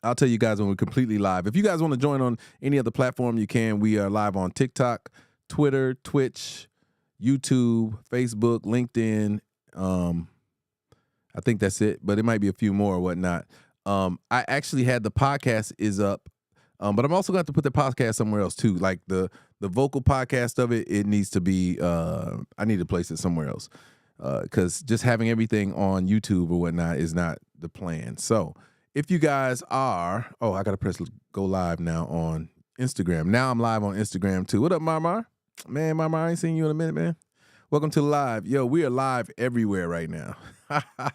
I'll tell you guys when we're completely live. If you guys want to join on any other platform, you can. We are live on TikTok, Twitter, Twitch, YouTube, Facebook, LinkedIn. I think that's it, but it might be a few more or whatnot. I actually had the podcast is up, but I'm also going to have to put the podcast somewhere else too. Like the vocal podcast of it, it needs to be, I need to place it somewhere else because just having everything on YouTube or whatnot is not the plan. So if you guys are, I got to press go live now on Instagram. Now I'm live on Instagram too. What up, Marmar? Man, Marmar, I ain't seen you in a minute, man. Welcome to live. Yo, we are live everywhere right now. Let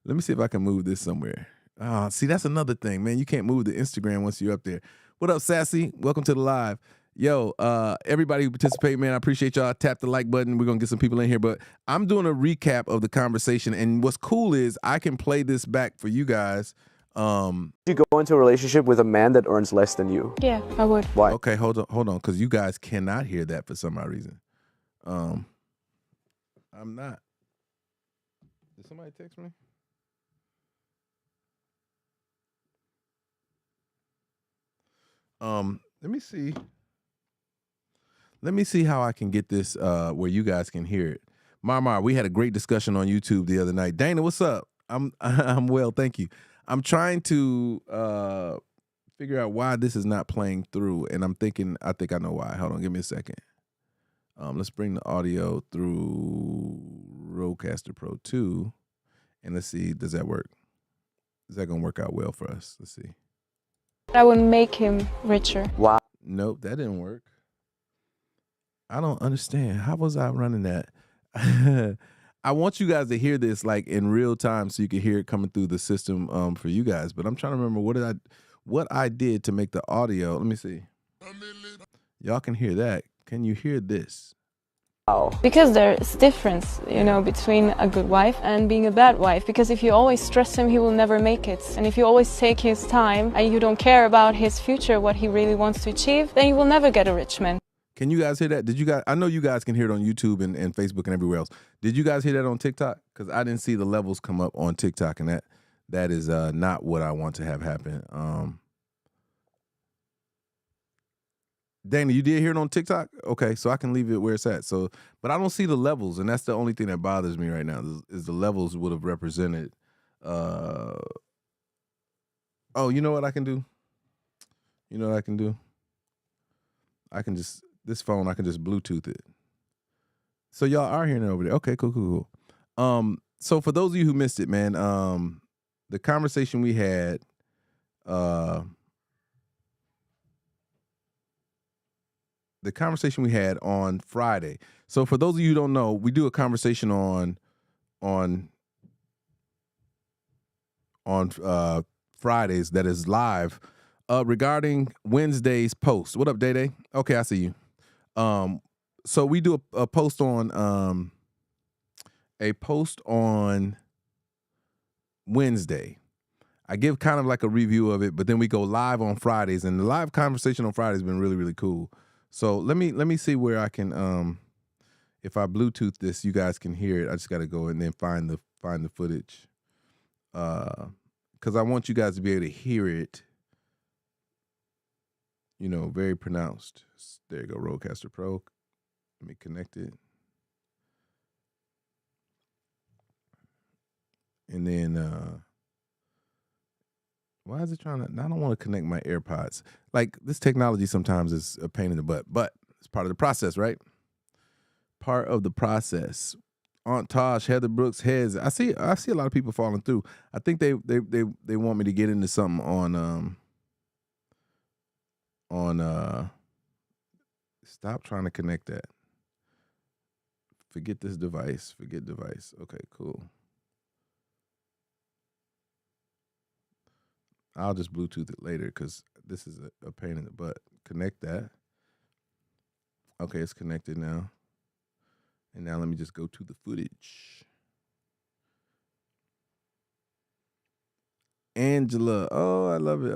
me see if I can move this somewhere. See, that's another thing, man. You can't move the Instagram once you're up there. What up, Sassy? Welcome to the live. Yo, everybody who participate, man, I appreciate y'all. Tap the like button. We're going to get some people in here. But I'm doing a recap of the conversation. And what's cool is I can play this back for you guys. You go into a relationship with a man that earns less than you? Yeah, I would. Why? Okay, hold on, because you guys cannot hear that for some odd reason. I'm not. Did somebody text me? Let me see. Let me see how I can get this where you guys can hear it. Marmar, we had a great discussion on YouTube the other night. Dana, what's up? I'm well, thank you. I'm trying to figure out why this is not playing through, and I think I know why. Hold on, give me a second. Let's bring the audio through Rodecaster Pro 2, and let's see, does that work? Is that gonna work out well for us? Let's see. I would make him richer. Wow. Nope, that didn't work. I don't understand. How was I running that? I want you guys to hear this like in real time so you can hear it coming through the system for you guys. But I'm trying to remember what I did to make the audio. Let me see. Y'all can hear that. Can you hear this? Wow. Because there's difference, between a good wife and being a bad wife. Because if you always stress him, he will never make it. And if you always take his time and you don't care about his future, what he really wants to achieve, then you will never get a rich man. Can you guys hear that? I know you guys can hear it on YouTube and Facebook and everywhere else. Did you guys hear that on TikTok? Because I didn't see the levels come up on TikTok, and that is not what I want to have happen. Dana, you did hear it on TikTok? Okay, so I can leave it where it's at. So, but I don't see the levels, and that's the only thing that bothers me right now is the levels would have represented. Oh, you know what I can do? You know what I can do? I can just Bluetooth it. So y'all are hearing it over there. Okay, cool. So for those of you who missed it, man, the conversation we had, on Friday. So for those of you who don't know, we do a conversation on Fridays that is live regarding Wednesday's post. What up, Day Day? Okay, I see you. So we do a post on Wednesday. I give kind of like a review of it, but then we go live on Fridays, and the live conversation on Fridays has been really, really cool. So let me see where I can if I Bluetooth this, you guys can hear it. I just got to go and then find the footage because I want you guys to be able to hear it. Very pronounced. There you go, Rodecaster Pro. Let me connect it. And then, why is it trying to, I don't want to connect my AirPods. Like, this technology sometimes is a pain in the butt, but it's part of the process, right? Part of the process. Aunt Tosh, Heather Brooks, Heads. I see a lot of people falling through. I think they want me to get into something on stop trying to connect that. Forget this device. Forget device. Okay, cool. I'll just Bluetooth it later because this is a pain in the butt. Connect that. Okay, it's connected now. And now let me just go to the footage. Angela. Oh, I love it.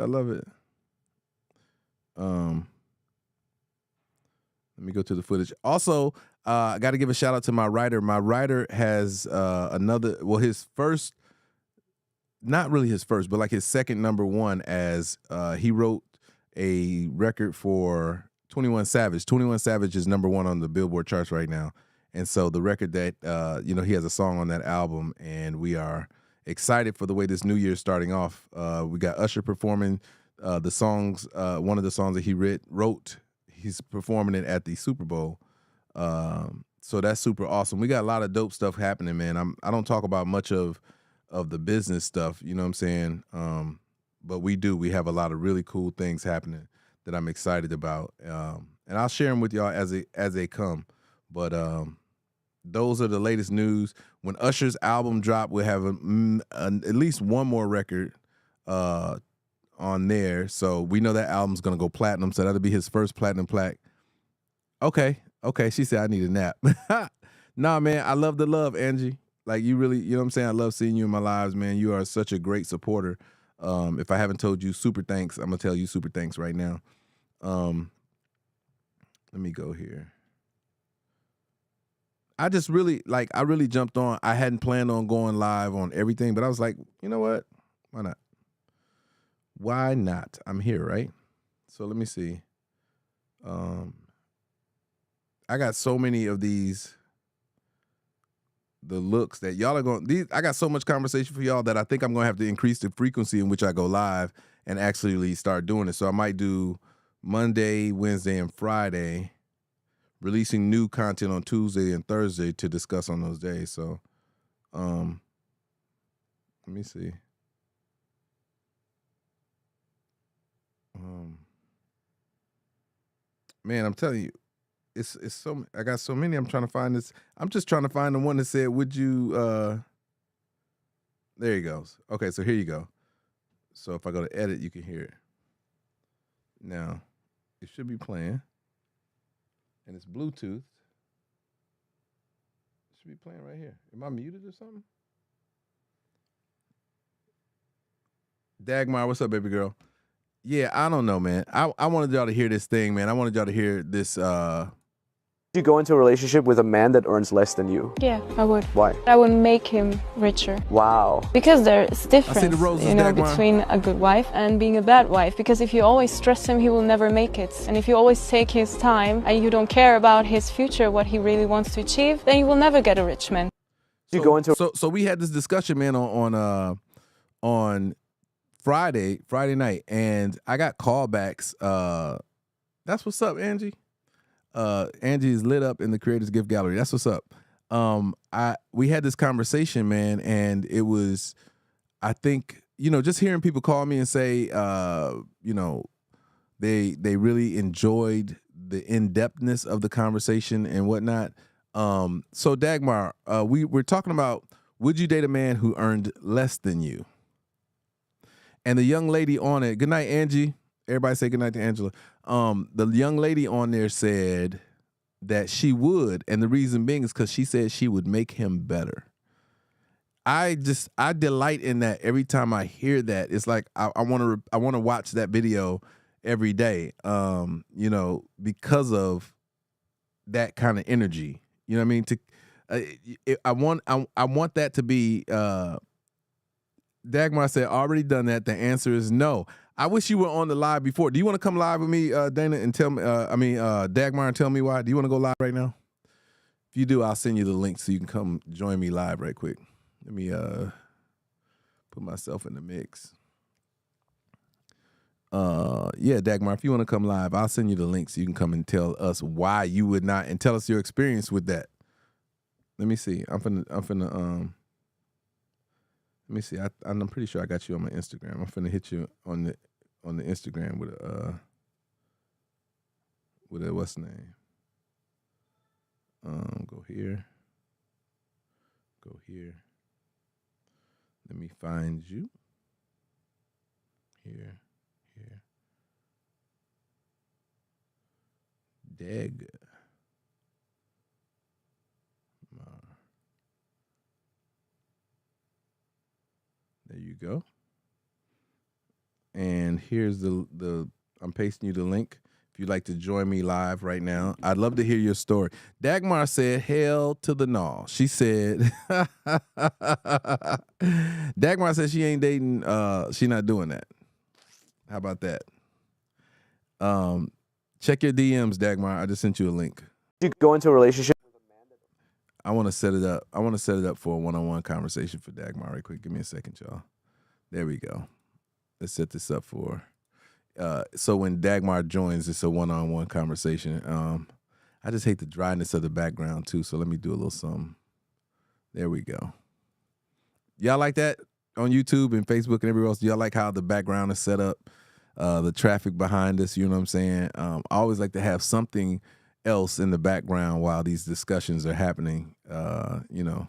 Let me go to the footage. Also, I got to give a shout out to my writer. My writer has his first not really his first, but like his second number one, as he wrote a record for 21 Savage. 21 Savage is number one on the Billboard charts right now. And so the record that, he has a song on that album, and we are excited for the way this new year is starting off. We got Usher performing the songs, one of the songs that he wrote. He's performing it at the Super Bowl. So that's super awesome. We got a lot of dope stuff happening, man. I don't talk about much of the business stuff, you know what I'm saying? But we do. We have a lot of really cool things happening that I'm excited about. And I'll share them with y'all as they come. But those are the latest news. When Usher's album drop, we'll have at least one more record on there. So we know that album's going to go platinum. So that'll be his first platinum plaque. Okay. She said, I need a nap. Nah, man, I love the love, Angie. Like, you really, you know what I'm saying? I love seeing you in my lives, man. You are such a great supporter. If I haven't told you super thanks, I'm going to tell you super thanks right now. Let me go here. I really jumped on. I hadn't planned on going live on everything, but I was like, you know what? Why not? Why not? I'm here, right? So let me see. I got so many of these, the looks that y'all are going, I got so much conversation for y'all that I think I'm going to have to increase the frequency in which I go live and actually start doing it. So I might do Monday, Wednesday, and Friday, releasing new content on Tuesday and Thursday to discuss on those days. So let me see. Man, I'm telling you, it's so, I got so many. I'm trying to find this. I'm just trying to find the one that said, would you, there he goes. Okay, so here you go. So if I go to edit, you can hear it. Now, it should be playing. And it's Bluetooth. It should be playing right here. Am I muted or something? Dagmar, what's up, baby girl? Yeah, I don't know, man. I wanted y'all to hear this thing, man. I wanted y'all to hear this. You go into a relationship with a man that earns less than you? Yeah, I would. Why? I would make him richer. Wow. Because there's difference, roses, between a good wife and being a bad wife. Because if you always stress him, he will never make it. And if you always take his time and you don't care about his future, what he really wants to achieve, then you will never get a rich man. You go into so we had this discussion, man, on Friday night, and I got callbacks. That's what's up, Angie. Angie is lit up in the Creators Gift Gallery. That's what's up. We had this conversation, man, and it was, I think, just hearing people call me and say, they really enjoyed the in-depthness of the conversation and whatnot. So Dagmar, we're talking about, would you date a man who earned less than you? And the young lady on it, good night, Angie. Everybody say good night to Angela. The young lady on there said that she would, and the reason being is because she said she would make him better. I delight in that every time I hear that. It's like I want to watch that video every day. Because of that kind of energy. You know what I mean? I want that to be. Dagmar said, already done that. The answer is no. I wish you were on the live before. Do you want to come live with me, Dana, and tell me, Dagmar, and tell me why? Do you want to go live right now? If you do, I'll send you the link so you can come join me live right quick. Let me put myself in the mix. Yeah, Dagmar, if you want to come live, I'll send you the link so you can come and tell us why you would not, and tell us your experience with that. Let me see. I'm finna let me see. I'm pretty sure I got you on my Instagram. I'm finna hit you on the Instagram with a what's the name? Go here. Go here. Let me find you. Here. Dag. There you go. And here's the I'm pasting you the link. If you'd like to join me live right now, I'd love to hear your story. Dagmar said, hell to the no. She said, Dagmar said she ain't dating, she not doing that. How about that? Check your DMs, Dagmar. I just sent you a link. You go into a relationship. I want to set it up. I want to set it up for a one-on-one conversation for Dagmar right quick. Give me a second, y'all. There we go. Let's set this up for so when Dagmar joins, it's a one-on-one conversation. I just hate the dryness of the background too, so let me do a little something. There we go. Y'all like that on YouTube and Facebook and everywhere else? Do y'all like how the background is set up? The traffic behind us, you know what I'm saying? I always like to have something else in the background while these discussions are happening, you know.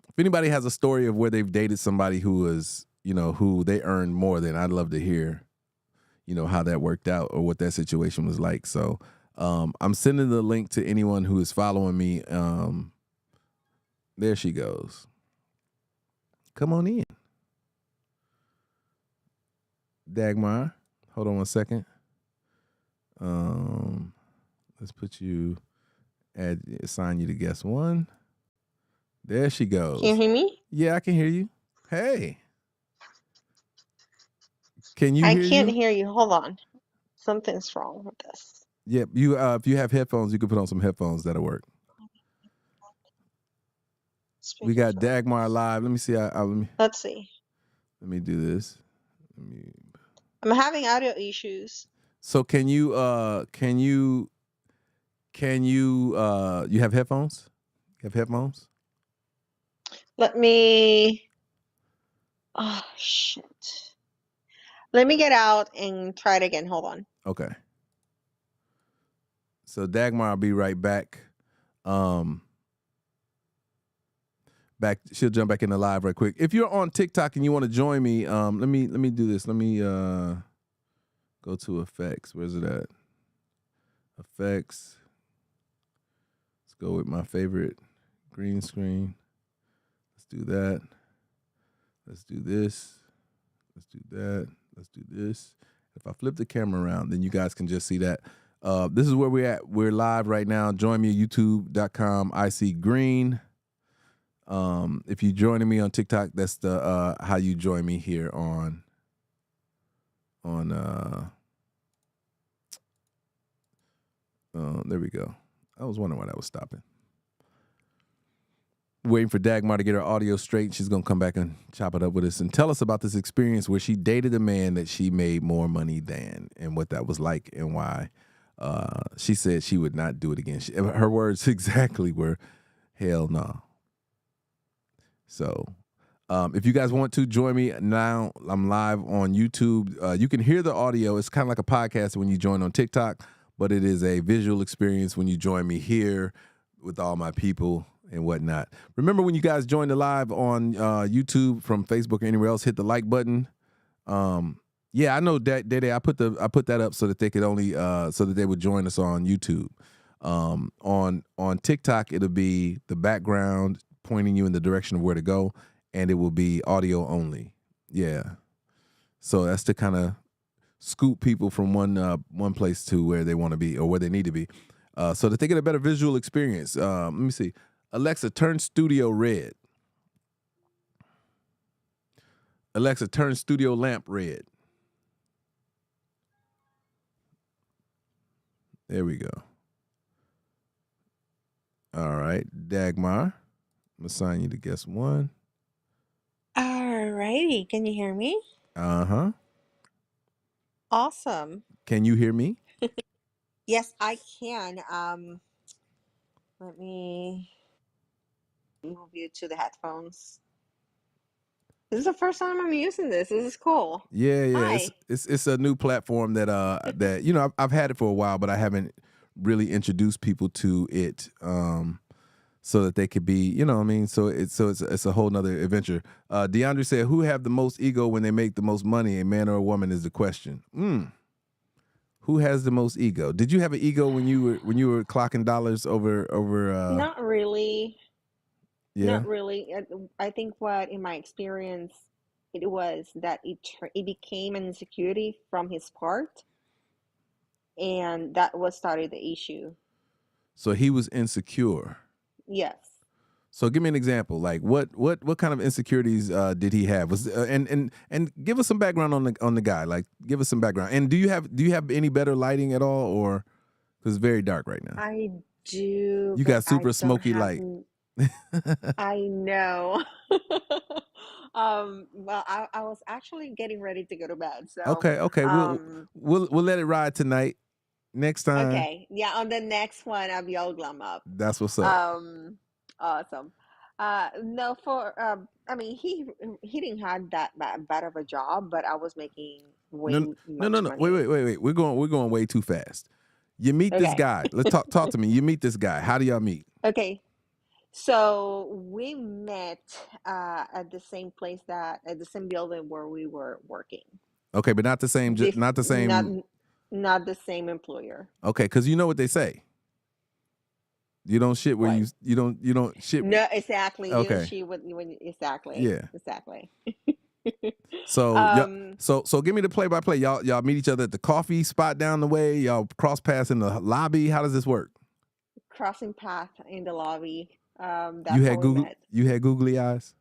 If anybody has a story of where they've dated somebody who was, you know, who they earned more than, I'd love to hear, you know, how that worked out or what that situation was like. So I'm sending the link to anyone who is following me. There she goes. Come on in. Dagmar, hold on one second. Let's put you, assign you to guest one. There she goes. Can you hear me? Yeah, I can hear you. Hey. Can you I hear can't you? hear you. Hold on. Something's wrong with this. Yeah, you if you have headphones, you can put on some headphones. That'll work. We got Dagmar live. Let me see. Let's see. Let me do this. I'm having audio issues. So can you you have headphones? You have headphones? Let me. Oh, shit. Let me get out and try it again. Hold on. Okay. So Dagmar, I'll be right back. She'll jump back in the live right quick. If you're on TikTok and you want to join me, let me do this. Let me go to effects. Where's it at? Effects. Let's go with my favorite green screen. Let's do that. Let's do this. Let's do that. Let's do this. If I flip the camera around, then you guys can just see that. This is where we're at. We're live right now. Join me at youtube.com. I see green. If you're joining me on TikTok, that's the how you join me here on there we go. I was wondering why that was stopping. Waiting for Dagmar to get her audio straight. She's gonna come back and chop it up with us and tell us about this experience where she dated a man that she made more money than, and what that was like and why. She said she would not do it again. Her words exactly were, "Hell no." So, if you guys want to join me now, I'm live on YouTube. You can hear the audio. It's kind of like a podcast when you join on TikTok, but it is a visual experience when you join me here with all my people and whatnot. Remember, when you guys join the live on YouTube from Facebook or anywhere else, hit the like button. Yeah, I know that I put that up so that they could only so that they would join us on YouTube. On TikTok, it'll be the background pointing you in the direction of where to go, and it will be audio only. Yeah, so that's to kind of scoop people from one place to where they want to be or where they need to be, so that they get a better visual experience. Let me see. Alexa, turn studio red. Alexa, turn studio lamp red. There we go. All right, Dagmar, I'm gonna assign you to guest one. Alrighty. Can you hear me? Uh-huh. Awesome. Can you hear me? Yes, I can. Let me move you to the headphones. This is the first time I'm using this. This is cool. Yeah. Hi. It's a new platform that that, you know, I've had it for a while, but I haven't really introduced people to it, so that they could be, you know what I mean? So it's a whole nother adventure. DeAndre said, who have the most ego when they make the most money, a man or a woman, is the question. Who has the most ego? Did you have an ego when you were clocking dollars over Not really. yeah? Not really. I think what in my experience it was that it became an insecurity from his part, and that was started the issue. So he was insecure. Yes. So give me an example. Like what kind of insecurities did he have? Was and give us some background on the guy. Like give us some background. And do you have any better lighting at all, or because it's very dark right now? I do, You but got super I don't smoky have. light. I know. Well, I was actually getting ready to go to bed, so Okay. We'll um, we'll let it ride tonight. Next time, okay, yeah. On the next one, I'll be all glum up. that's what's up. Um, awesome. No, for I mean, he didn't have that bad of a job, but I was making way No, much no. money. Wait. We're going way too fast. You meet this Okay, guy. Let's talk to me. You meet this guy. How do y'all meet? okay. So we met at the same place at the same building where we were working. Okay, but not the same. Not the Not same. not the same employer. Okay, because you know what they say. You don't shit where What? you don't shit. No, exactly. You know, Okay, she would when exactly, yeah. exactly. So Um, so give me the play by play. Y'all meet each other at the coffee spot down the way. Y'all cross paths in the lobby. How does this work? crossing path in the lobby. You That's how had we met. googly eyes.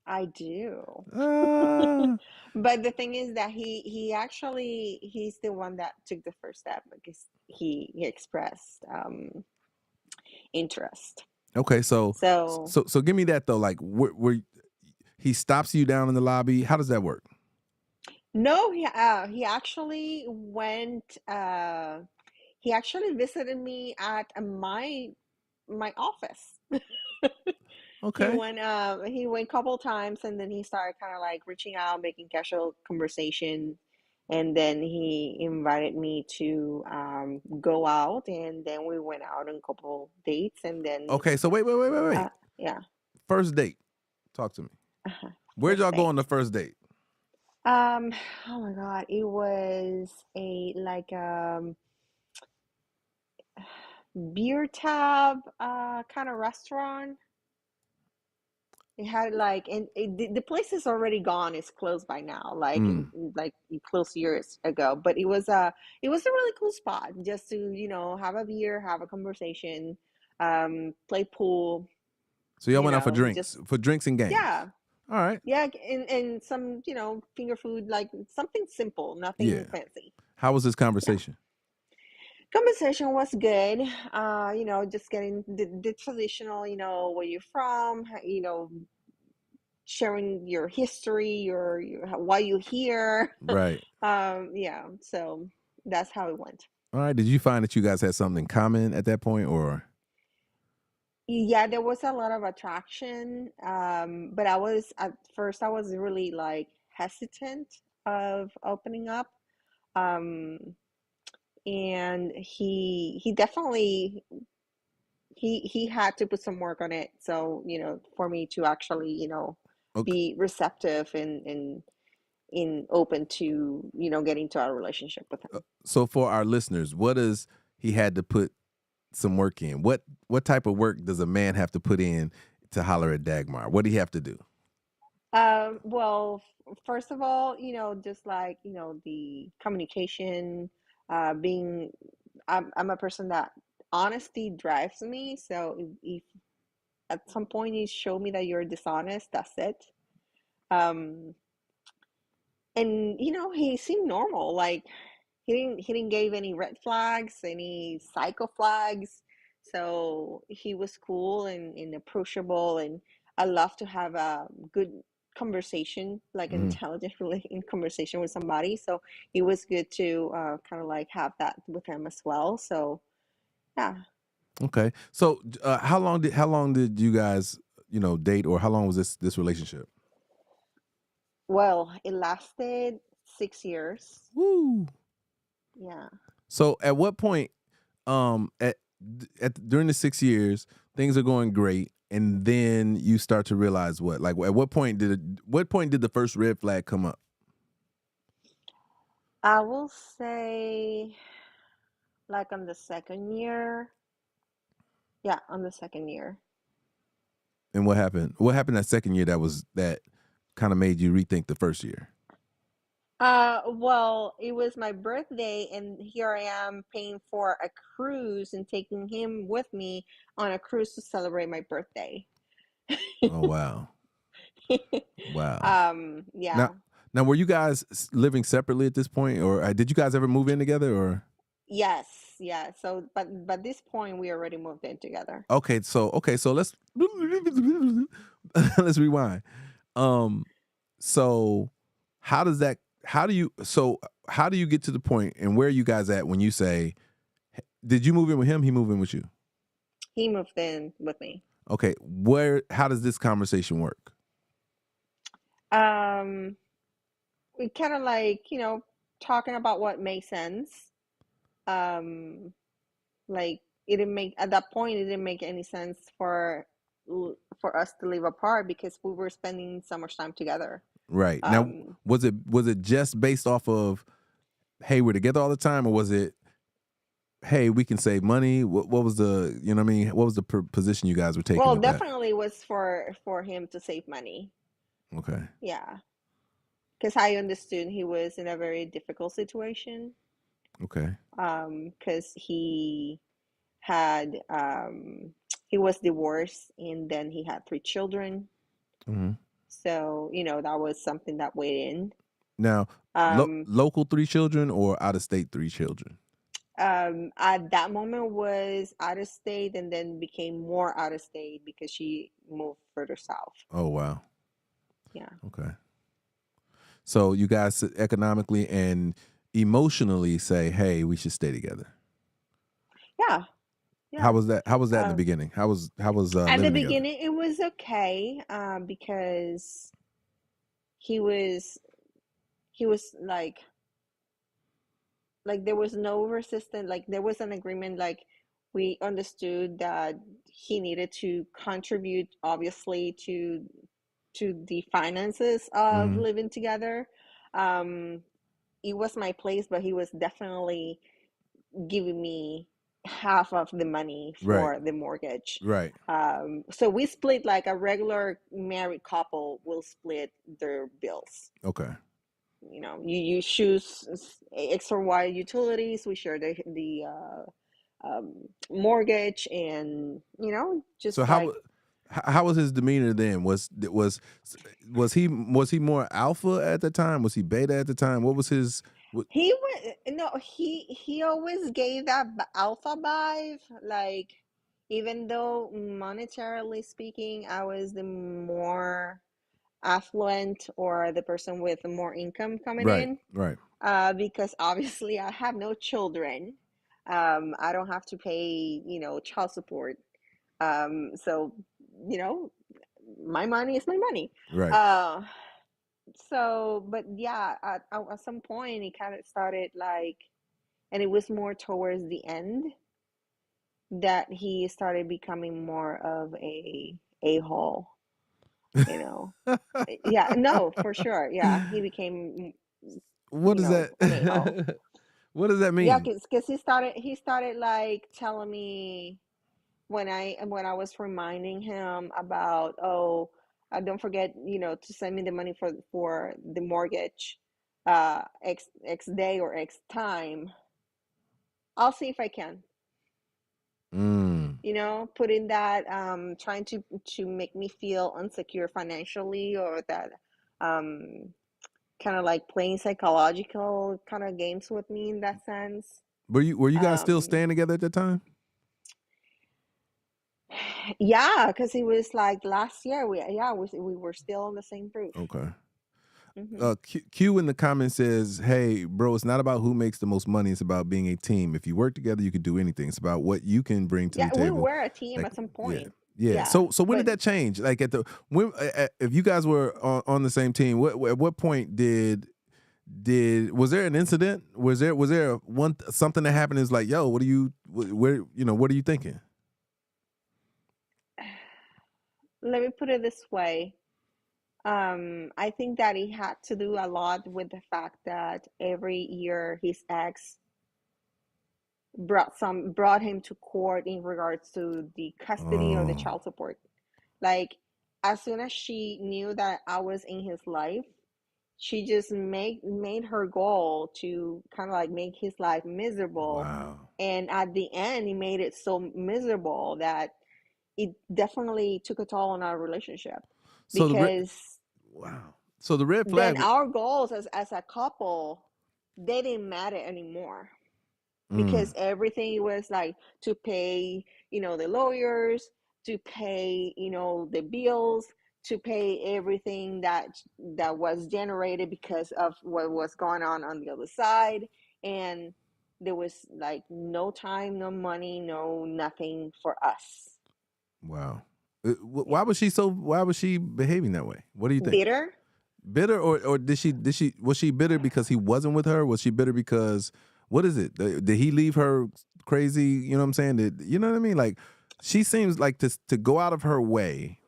I do. Ah, But the thing is that he's the one that took the first step because he expressed interest. okay. So So so give me that though. Like where he stops you down in the lobby. How does that work? no, he actually went. He actually visited me at my office. Okay. He went a couple times, and then he started kind of like reaching out, making casual conversation, and then he invited me to go out, and then we went out on a couple dates, and then Okay. So wait. uh, yeah, First date. Talk to me. uh Where'd first y'all go on the date. first date? Um, oh my God, it was a like beer tab kind of restaurant. It had like, and the place is already gone. It's closed by now. Mm. Like it closed years ago. But it was a really cool spot just to have a beer, have a conversation, play pool. So y'all went out Just for drinks and games. yeah, All right. yeah, and some finger food, like something simple, Yeah. nothing fancy. How was this Yeah, conversation? conversation was good. Just getting the traditional, where you're from, sharing your history, your why you here. Right. Yeah, so that's how it went. All right. Did you find that you guys had something in common at that point, or Yeah, there was a lot of attraction, but at first I was really like hesitant of opening up. Um, and he definitely he had to put some work on it. So, for me to actually, okay? be receptive and in open to getting to a relationship with him. So for our listeners, what does he had to put some work in? What type of work does a man have to put in to holler at Dagmar? What do he have to do? Well, first of all, just like the communication, being I'm a person that honesty drives me. So if at some point you show me that you're dishonest, that's it. um and he seemed normal. Like he didn't give any red flags, any psycho flags. So he was cool and approachable, and I love to have a good conversation, like an Mhm. intelligent in conversation with somebody. So it was good to kind of like have that with him as well. So yeah. Okay. So how long did you guys date, or how long was this relationship? Well, it lasted 6 years. Woo. Yeah. So at what point, during the 6 years, things are going great, and then you start to realize what? Like at what point did the first red flag come up? I will say like on the second year. Yeah, on the second year. And what happened? What happened that second year that kind of made you rethink the first year? Well, it was my birthday, and here I am paying for a cruise and taking him with me on a cruise to celebrate my birthday. Oh wow, wow. Yeah. Now, now, were you guys living separately at this point, or did you guys ever move in together? Or Yes, yeah. So, but this point, we already moved in together. okay, so let's let's rewind. Um, so how does that? How do you get to the point, and where are you guys at when you say, did you move in with him? He moved in with you. He moved in with me. Okay, how does this conversation work? Um, we kind of like, talking about what makes sense. Um, like it didn't make at that point it didn't make any sense for us to live apart because we were spending so much time together. Right. Now, Um, was it just based off of, hey, we're together all the time, or was it, hey, we can save money? What was the, you know what I mean? What was the position you guys were taking well, with that? definitely was for him to save money. Okay. Yeah, because I understood he was in a very difficult situation. Okay. Because had he was divorced and then he had 3 children. Hmm. So, that was something that weighed in. Now, Um, local 3 children or out of state 3 children? at that moment was out of state and then became more out of state because she moved further south. Oh wow. Yeah. Okay. So you guys economically and emotionally say, hey, we should stay together. Yeah. How Yeah. was that? How was that in the Um, beginning? How was at the living together? beginning, it was okay, because he was like there was no resistance, like there was an agreement, like we understood that he needed to contribute obviously to the finances of Hmm. living together. um it was my place, but he was definitely giving me half of the money Right. for the mortgage. Right. So we split like a regular married couple will split their bills. Okay. You choose X or Y utilities. We share the mortgage, and So just like how was his demeanor then? Was he more alpha at the time? Was he beta at the time? What was his? he was no he always gave that alpha vibe. Like, even though monetarily speaking, I was the more affluent or the person with more income coming Right. in, Right. because obviously I have no children. I don't have to pay, child support. So, you know, my money is my money. Right. Uh, but yeah, at some point it kind of started like, and it was more towards the end that he started becoming more of a hole, you know. Yeah, no, for sure. Yeah, he became, What does an a-hole. that? What does that Yeah, mean? because he started like telling me when I was reminding him about, oh, don't forget, to send me the money for the mortgage, X day or X time. I'll see if I can. Mm. Putting that, trying to make me feel insecure financially, or that, um kind of like playing psychological kind of games with me in that sense. Were you guys still Um, staying together at that time? yeah, because it was like last year. We were still on the same roof. Okay. Hmm. Q in the comments says, "Hey, bro, it's not about who makes the most money. It's about being a team. If you work together, you can do anything. It's about what you can bring to Yeah, the we table." were a team Like, at some yeah, point. yeah. Yeah, So when did but that change? Like if you guys were on the same team, at what point was there an incident? Was there something that happened? Is like, yo, what are you where what are you thinking? let me put it this way. I think that it had to do a lot with the fact that every year his ex brought him to court in regards to the custody or the Oh, child support. Like, as soon as she knew that I was in his life, she just made her goal to kind of like make his life miserable. Wow. And at the end, he made it so miserable that it definitely took a toll on our relationship So because wow. So the red then flag. our goals as a couple, they didn't matter anymore because everything was like to pay, the lawyers, to pay, the bills, to pay everything that was generated because of what was going on the other side. And there was like no time, no money, no nothing for us. Wow. Yeah. Why was she behaving that way? What do you think? Bitter? Bitter, or was she bitter because he wasn't with her? Was she bitter because, what is it? Did he leave her crazy? You know what I'm saying? You know what I mean? Like, she seems like to go out of her way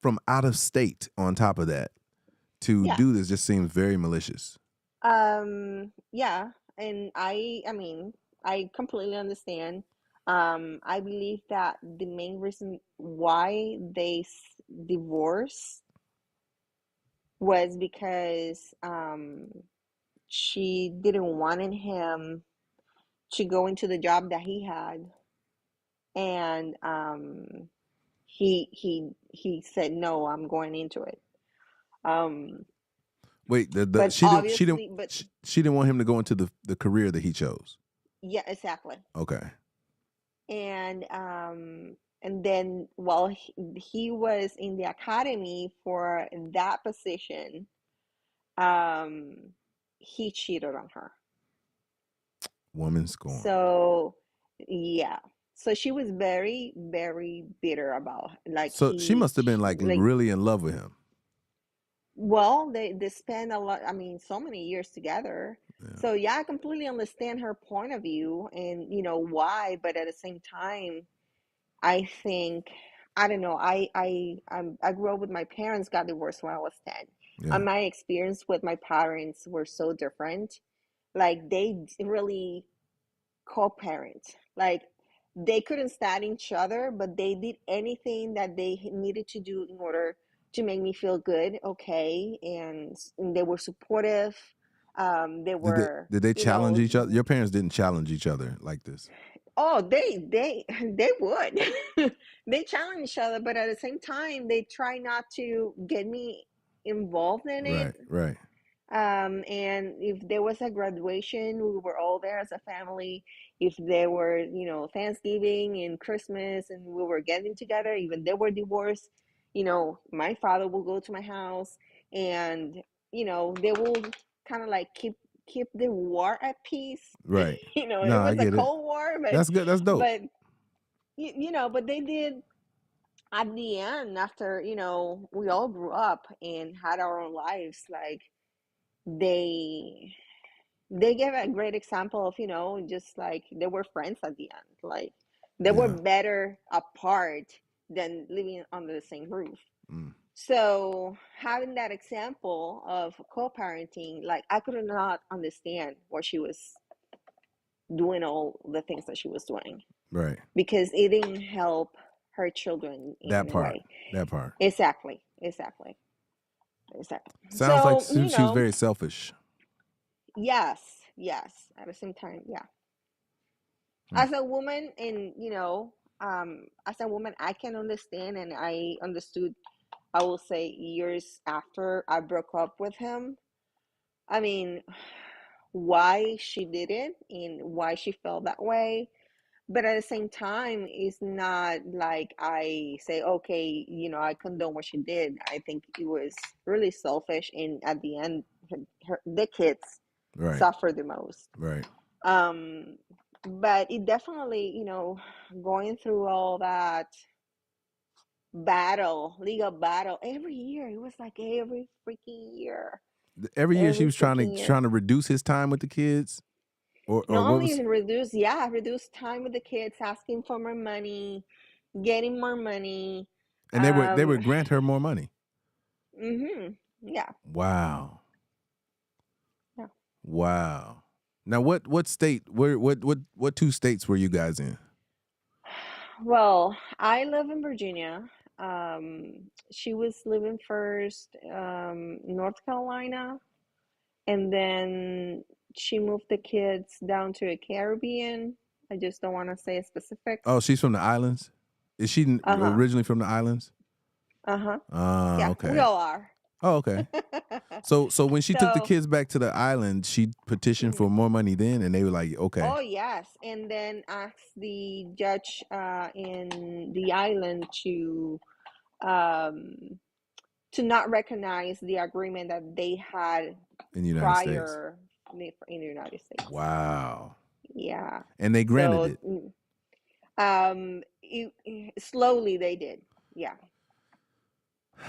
from out of state on top of that to Yeah. do this just seems very malicious. Yeah. And I mean, I completely understand. I believe that the main reason why they divorced was because she didn't want him to go into the job that he had, and he said no, I'm going into it. Wait, But she obviously, didn't want him to go into the career that he chose. yeah, exactly. Okay. And then while he was in the academy for that position, he cheated on her. Woman scorn. So yeah, so she was very, very bitter about, like, So she must have been like really in love with him. well, they spent a lot, I mean, so many years together. Yeah. So yeah, I completely understand her point of view and why, but at the same time, I think, I don't know, I grew up with my parents, got divorced when I was 10. Yeah. And my experience with my parents were so different. Like, they really co-parent. Like, they couldn't stand each other, but they did anything that they needed to do in order to make me feel good, okay, and they were supportive. They were, Did they challenge each other? Your parents didn't challenge each other like this. Oh, they would. They challenge each other, but at the same time, they try not to get me involved in it. Right. And if there was a graduation, we were all there as a family. If there were, Thanksgiving and Christmas and we were getting together, even they were divorced, my father will go to my house and, they will kind of like keep the war at peace. Right. It No, I was a get it. Cold War, but That's good. That's dope. but but they did at the end, after we all grew up and had our own lives. Like, they gave a great example of just like they were friends at the end. Like, they were better apart than living under the same roof. So having that example of co-parenting, like, I could not understand what she was doing, all the things that she was doing. Right. Because it didn't help her children in any way. That part. Exactly. Sounds like she was very selfish. Yes. At the same time, yeah. As a woman, and as a woman, I can understand, and I understood, I will say, years after I broke up with him. I mean, why she did it and why she felt that way. But at the same time, it's not like I say, okay, I condone what she did. I think it was really selfish, and at the end, the kids suffer the most. Right. But it definitely, going through all that legal battle every year. It was like every freaking year. Every year she was trying to reduce his time with the kids. Or not what only was... reduce time with the kids, asking for more money, getting more money, and they would grant her more money. Yeah. Wow. Yeah. Wow. Now what state, what two states were you guys in? Well, I live in Virginia. she was living first North Carolina, and then she moved the kids down to the Caribbean. I just don't want to say specifics. Oh, she's from the islands. Is she Uh-huh. originally from the islands? Uh-huh. Ah, Yeah, we okay. all are. Oh, okay. So when she took the So, kids back to the island, she petitioned for more money then, and they were like, okay, oh yes, and then asked the judge in the island um, to not recognize the agreement that they had in the United States. prior in the United States. Wow. Yeah. And they granted So, slowly they did. Yeah. it.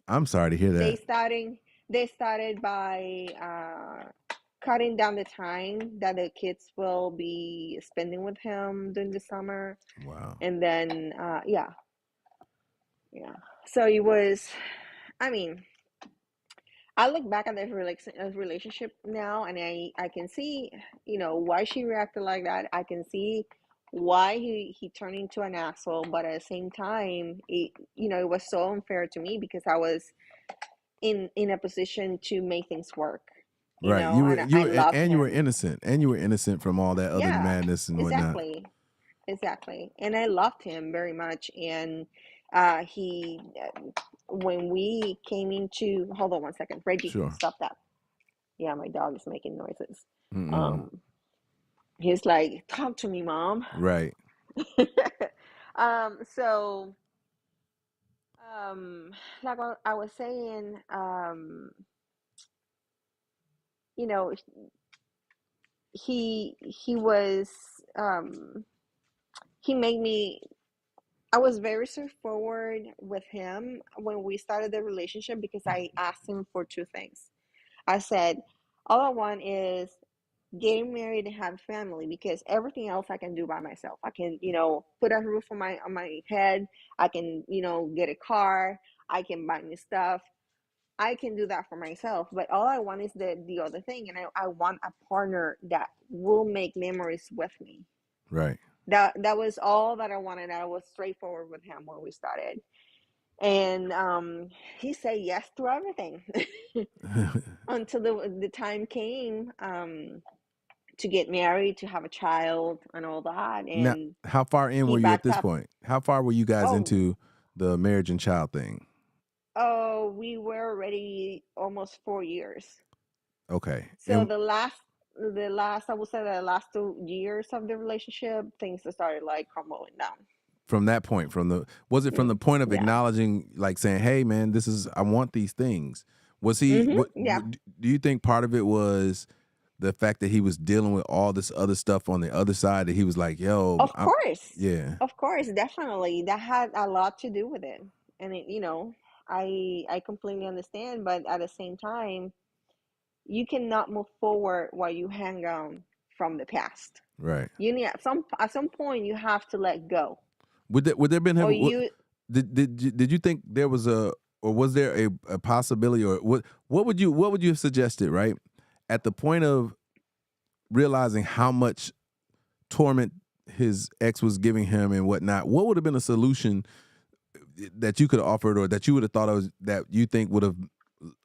I'm sorry to hear They that. started by cutting down the time that the kids will be spending with him during the summer, Wow. and then yeah. So it was. I mean, I look back at the relationship now, and I can see, why she reacted like that. I can see why he turned into an asshole, but at the same time, it was so unfair to me because I was in a position to make things work, Right. You were and I loved and you were him. innocent. And you were innocent from all that other Yeah, madness and whatnot. exactly. And I loved him very much. And he, when we came into, hold on one second, Reggie, Sure. stop that. Yeah, my dog is making noises. Mm-mm. He's like, talk to me, mom. Right. So, like I was saying, you know, he was, he made me, I was very straightforward with him when we started the relationship because I asked him for two things. I said, all I want is getting married and have a family because everything else I can do by myself. I can, put a roof on my head. I can, get a car. I can buy new stuff. I can do that for myself. But all I want is the other thing, and I want a partner that will make memories with me. Right. That was all that I wanted. I was straightforward with him when we started, and he said yes to everything until the time came to get married, to have a child, and all that. Now, And how far in he were you at backed this up. point? How far were you guys Oh, into the marriage and child thing? oh, we were already almost 4 years. Okay. So And the last, I would say the last 2 years of the relationship, things started like crumbling down. from that point, was it from the point of Yeah. acknowledging, like saying, "Hey, man, I want these things"? Was he? Yeah. Do you think part of it was the fact that he was dealing with all this other stuff on the other side that he was like, "Yo, Of course. yeah, Of course, definitely. That had a lot to do with it. And I completely understand, but at the same time, you cannot move forward while you hang on from the past. right." You need at some point you have to let go. Would there been Or you did you think there was or was there a possibility, or what would you have suggested, right, at the point of realizing how much torment his ex was giving him and whatnot? What would have been a solution that you could have offered, or that you would have thought of, that you think would have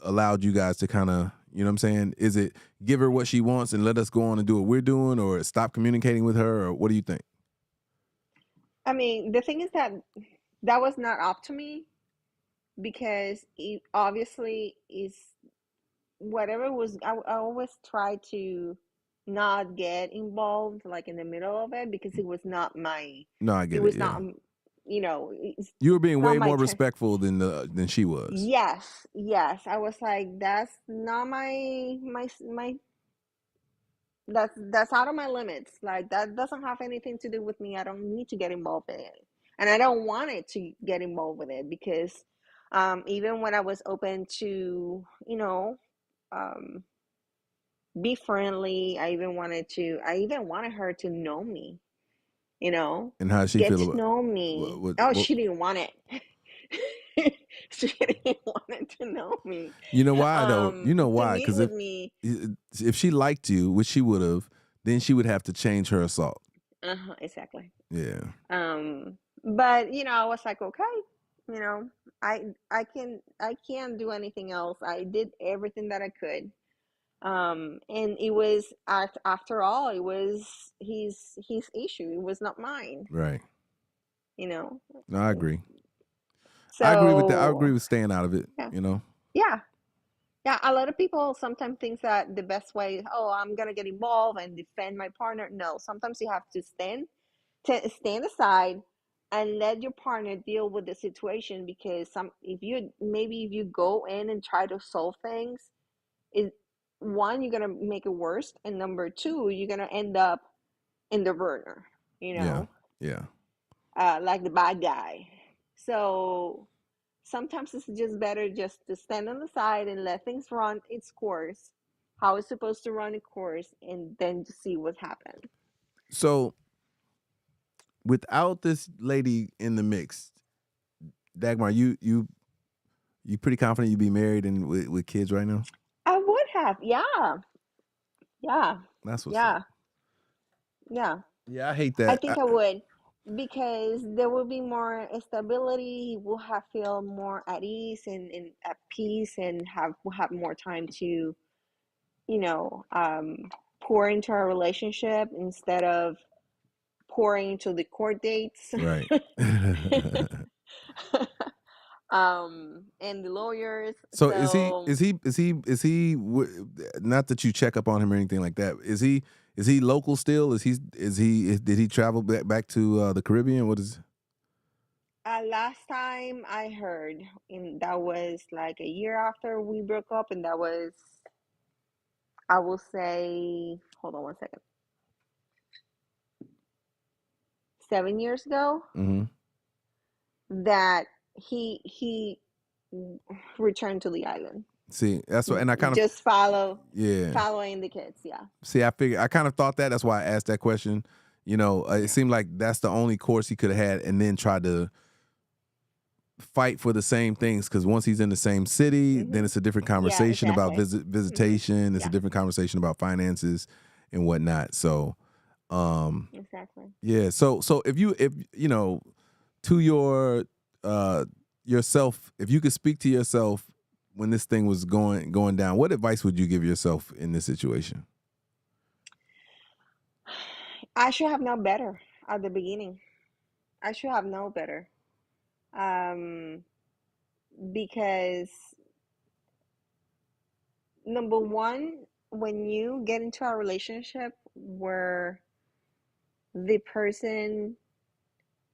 allowed you guys to kind of, you know what I'm saying? Is it give her what she wants and let us go on and do what we're doing, or stop communicating with her, or what do you think? I mean, the thing is that was not up to me because it obviously is whatever was. I always try to not get involved like in the middle of it because it was not my. No, I It get it. was Yeah, not. It's you were being not way my more turn. respectful than she was. Yes. I was like, that's not my. That's out of my limits. Like that doesn't have anything to do with me. I don't need to get involved in it, and I don't want it to get involved with it because, even when I was open to, um, be friendly, I even wanted her to know me. And how does she Get feel to about know me. Oh, she didn't want it. She didn't want it to know me. You know why though? You know To why? meet Because with me. if she liked you, which she would have, then she would have to change her assault. Exactly. Yeah. But I was like, okay, You know, I can't do anything else. I did everything that I could. And it was after all, it was his issue. It was not mine. Right. You know. No, I agree. I agree with that. I agree So with staying out of it. yeah, You know. yeah, yeah. A lot of people sometimes think that the best way is, oh, I'm gonna get involved and defend my partner. No, sometimes you have to stand aside and let your partner deal with the situation, because if you go in and try to solve things, it one, you're gonna make it worse, and number two, you're gonna end up in the burner, Yeah. Yeah. like the bad guy. So sometimes it's just better just to stand on the side and let things run its course, how it's supposed to run its course, and then to see what happens. So without this lady in the mix, Dagmar, you pretty confident you'd be married and with kids right now? I would have, yeah, yeah, That's what's up. yeah, yeah. Yeah, I hate I that. think I would, because there will be more stability. We'll have feel more at ease and at peace, and we'll have more time to, you know, pour into our relationship instead of pouring into the court dates. Right. And the lawyers. So So not that you check up on him or anything like that. Is he local still? Did he travel back to the Caribbean? What is last time I heard, and that was like a year after we broke up, and that was, I will say, hold on one second, 7 years ago, mm-hmm. that he returned to the island. See, that's what, and I kind of Just yeah. following the kids. Yeah. See, I kind of thought that. That's why I asked that question. You know, it seemed like that's the only course he could have had, and then tried to fight for the same things, because once he's in the same city, then it's a different conversation about visitation. It's a different conversation about finances and whatnot. So, Exactly. yeah. So if you know, to your yourself, if you could speak to yourself when this thing was going down, what advice would you give yourself in this situation? I should have known better at the beginning. I should have known better. Because number one, when you get into a relationship where the person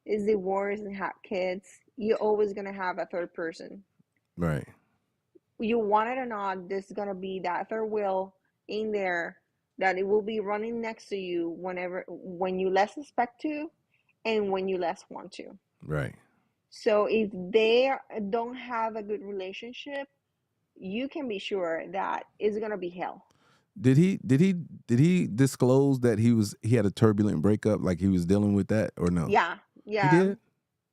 is divorced and have kids, you're always gonna have a third person. Right. You want it or not, there's gonna be that third wheel in there, that it will be running next to you when you less expect to, and when you less want to. Right. So if they don't have a good relationship, you can be sure that it's gonna be hell. Did he disclose that he had a turbulent breakup, like he was dealing with that, or no? Yeah. He did?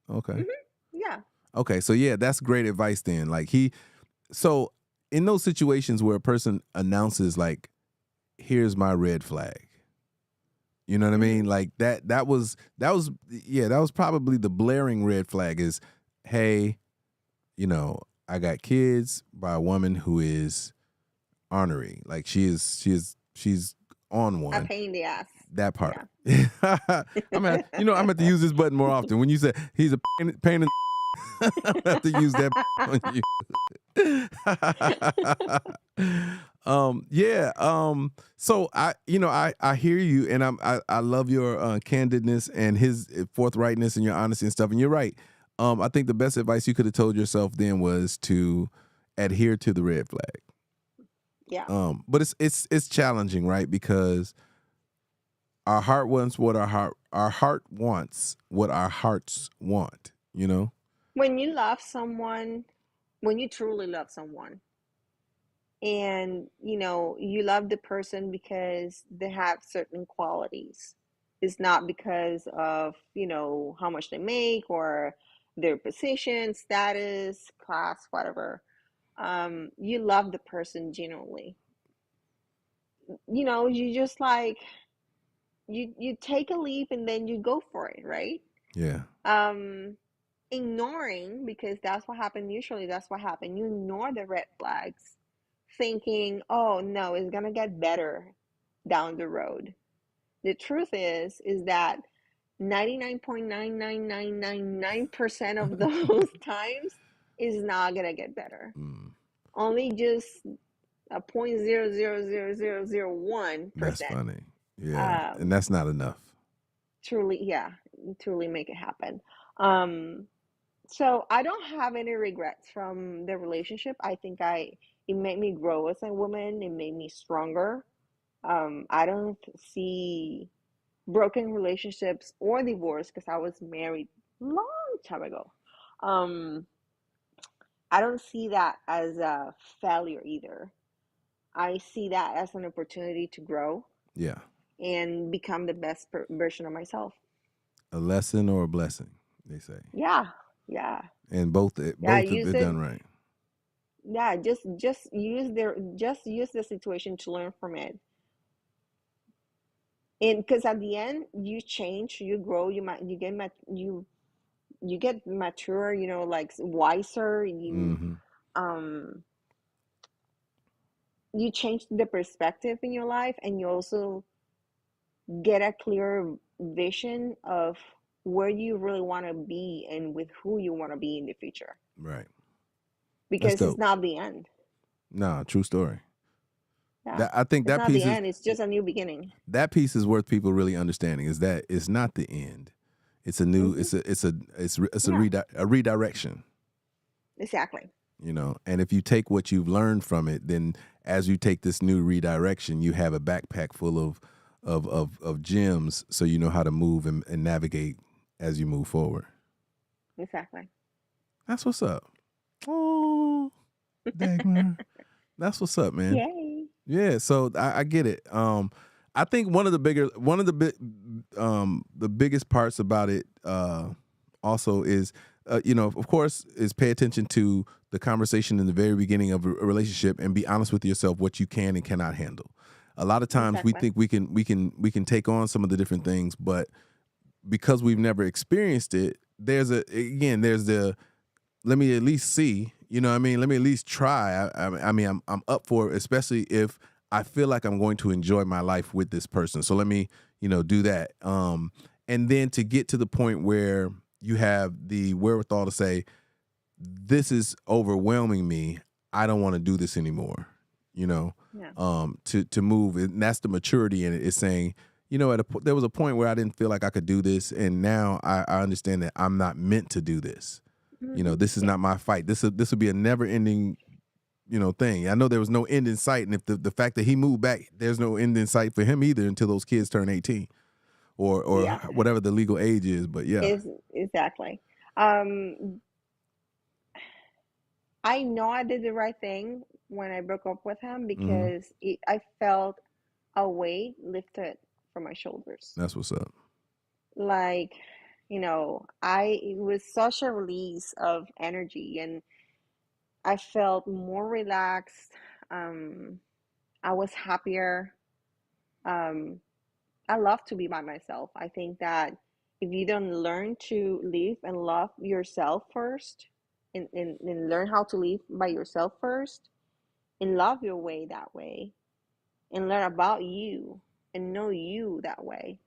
Okay. Yeah. Okay, so yeah, that's great advice then. So in those situations where a person announces, like, here's my red flag. You know what I mean? Like that was probably the blaring red flag is, hey, you know, I got kids by a woman who is ornery. Like she's on one. A pain in the ass. That part. Yeah. I'm at to use this button more often. When you say he's a pain in I have to use that on you. So I hear you, and I love your candidness and his forthrightness and your honesty and stuff. And you're right. I think the best advice you could have told yourself then was to adhere to the red flag. Yeah. But it's challenging, right? Because our heart wants what our heart wants what our hearts want, you know? When you love someone, when you truly love someone, and you love the person because they have certain qualities, it's not because of how much they make or their position, status, class, whatever. You love the person genuinely. You just like you take a leap and then you go for it, right? Yeah. ignoring, because that's what happened. Usually that's what happened. You ignore the red flags thinking, oh no, it's gonna get better down the road. The truth is that 99.99999% of those times is not gonna get better. Only just a 0.00001%. That's funny. Yeah, and that's not enough. Truly make it happen. So I don't have any regrets from the relationship. I think it made me grow as a woman. It made me stronger. I don't see broken relationships or divorce, because I was married long time ago. I don't see that as a failure either. I see that as an opportunity to grow. Yeah. And become the best version of myself. A lesson or a blessing, they say. Yeah. And both if they're done right. Yeah, just use the situation to learn from it. And because at the end you change, you grow, you get mature, like wiser. You change the perspective in your life, and you also get a clear vision of where you really want to be and with who you want to be in the future. Right. Because it's not the end. No, true story. Yeah. I think that piece is not the end. It's just a new beginning. That piece is worth people really understanding, is that it's not the end. It's a new. It's a redirection. Exactly. And if you take what you've learned from it, then as you take this new redirection, you have a backpack full of gems, so you know how to move and navigate as you move forward. Exactly. That's what's up. Oh, Dagmar. That's what's up, man. Yay. Yeah, so I get it. I think one of the biggest parts about it also is, of course, is pay attention to the conversation in the very beginning of a relationship and be honest with yourself what you can and cannot handle. A lot of times we think we can take on some of the different things, but because we've never experienced it, there's the let me at least see, let me at least try. I'm up for it, especially if I feel like I'm going to enjoy my life with this person. So let me, do that. And then to get to the point where you have the wherewithal to say, this is overwhelming me. I don't want to do this anymore. To move, and that's the maturity in it. Is saying, there was a point where I didn't feel like I could do this, and now I understand that I'm not meant to do this. This is not my fight. This would be a never-ending, thing. I know there was no end in sight, and if the fact that he moved back, there's no end in sight for him either until those kids turn 18, or whatever the legal age is. But yeah, exactly. I know I did the right thing when I broke up with him, because I felt a weight lifted from my shoulders. That's what's up. Like, it was such a release of energy, and I felt more relaxed. I was happier. I love to be by myself. I think that if you don't learn to live and love yourself first, and learn how to live by yourself first, and love your way that way, and learn about you and know you that way,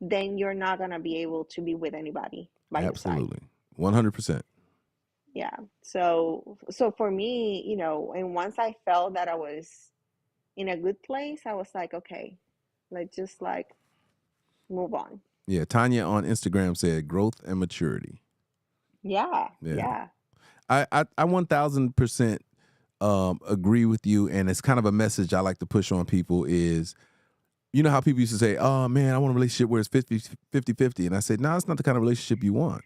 then you're not going to be able to be with anybody by your side. Absolutely. 100%. Yeah. So for me, and once I felt that I was in a good place, I was like, okay, let's just move on. Yeah. Tanya on Instagram said growth and maturity. Yeah. I 1000% agree with you, and it's kind of a message I like to push on people is, how people used to say, oh man, I want a relationship where it's 50-50. And I said, no, it's not the kind of relationship you want.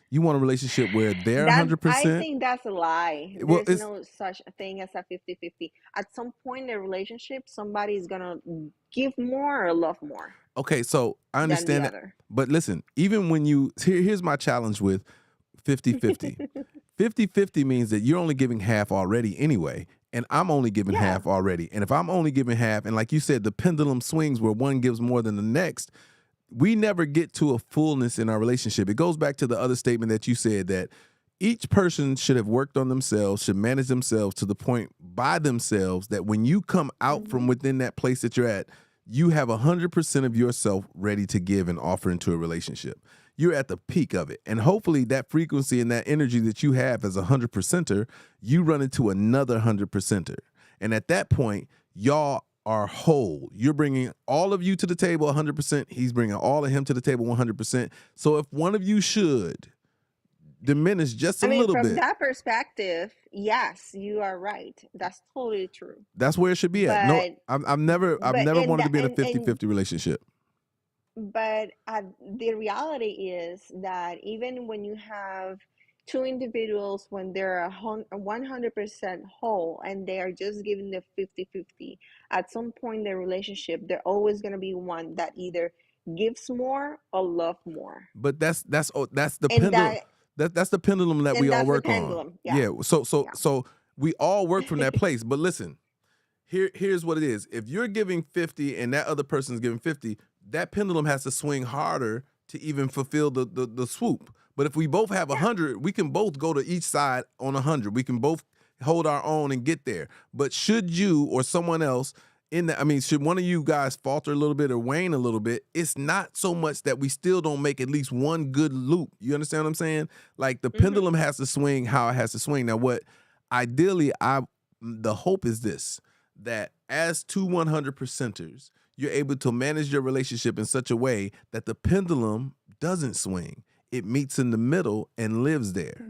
You want a relationship where they're 100%. I think that's a lie. There's no such thing as a 50-50. At some point in the relationship, somebody's going to give more or love more. Okay, so I understand that. But listen, even when here's my challenge with 50-50. 50-50 means that you're only giving half already anyway, and I'm only giving half already. And if I'm only giving half, and like you said, the pendulum swings where one gives more than the next, we never get to a fullness in our relationship. It goes back to the other statement that you said, that each person should have worked on themselves, should manage themselves to the point by themselves that when you come out from within that place that you're at, you have 100% of yourself ready to give and offer into a relationship. You're at the peak of it. And hopefully that frequency and that energy that you have as a 100%er, you run into another 100%er. And at that point, y'all are whole. You're bringing all of you to the table 100%. He's bringing all of him to the table 100%. So if one of you should diminish just a little from bit, that perspective, yes, you are right. That's totally true. that's where it should be at. No, I've never wanted to be in a 50-50 relationship. But the reality is that even when you have two individuals, when they're 100% whole and they are just giving the 50-50, at some point in their relationship, they're always going to be one that either gives more or love more. But that's the And pendulum. That's the pendulum that we all work on. Yeah. So we all work from that place. But listen, here's what it is. If you're giving 50 and that other person's giving 50, that pendulum has to swing harder to even fulfill the swoop. But if we both have 100, we can both go to each side on 100. We can both hold our own and get there. But should you or someone else should one of you guys falter a little bit or wane a little bit, it's not so much that we still don't make at least one good loop. You understand what I'm saying? Like the pendulum has to swing how it has to swing. Now, what ideally the hope is this, that as two 100%ers, you're able to manage your relationship in such a way that the pendulum doesn't swing. It meets in the middle and lives there.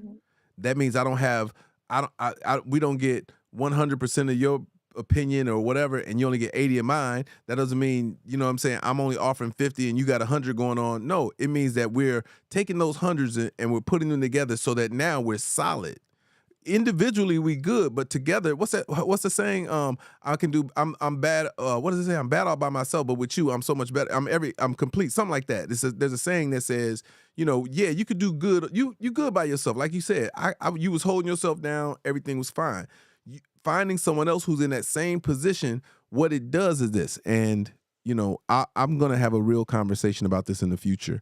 That means we don't get 100% of your opinion or whatever, and you only get 80 of mine. That doesn't mean, you know what I'm saying, I'm only offering 50 and you got 100 going on. No, it means that we're taking those hundreds and we're putting them together so that now we're solid. Individually we good, but together, what's the saying? I'm bad. What does it say? I'm bad all by myself, but with you, I'm so much better. I'm complete. Something like that. There's a saying that says, you could do good. You good by yourself. Like you said, you was holding yourself down. Everything was fine. Finding someone else who's in that same position, what it does is this, and I'm gonna have a real conversation about this in the future.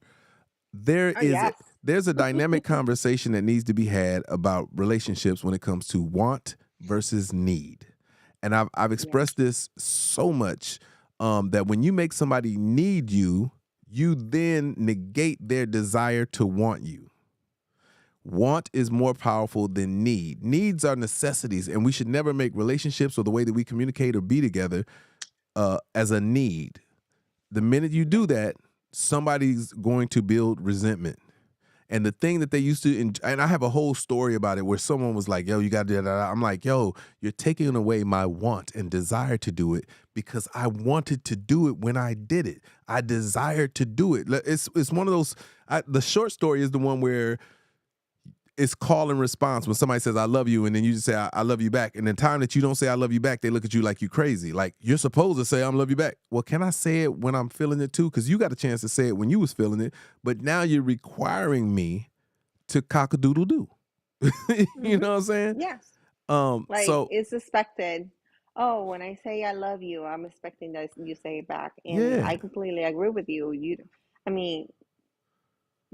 There's a dynamic conversation that needs to be had about relationships when it comes to want versus need. And I've expressed this so much that when you make somebody need you, you then negate their desire to want you. Want is more powerful than need. Needs are necessities, and we should never make relationships or the way that we communicate or be together as a need. The minute you do that, somebody's going to build resentment. And the thing that they used to, and I have a whole story about it where someone was like, yo, you got to do that. I'm like, yo, you're taking away my want and desire to do it because I wanted to do it when I did it. I desired to do it. It's one of those, the short story is the one where it's call and response when somebody says, I love you, and then you just say, I love you back. And the time that you don't say, I love you back, they look at you like you crazy. Like, you're supposed to say, I love you back. Well, can I say it when I'm feeling it too? Because you got a chance to say it when you was feeling it, but now you're requiring me to cock-a-doodle-doo. You know what I'm saying? Yes. So it's expected. Oh, when I say I love you, I'm expecting that you say it back. And I completely agree with you.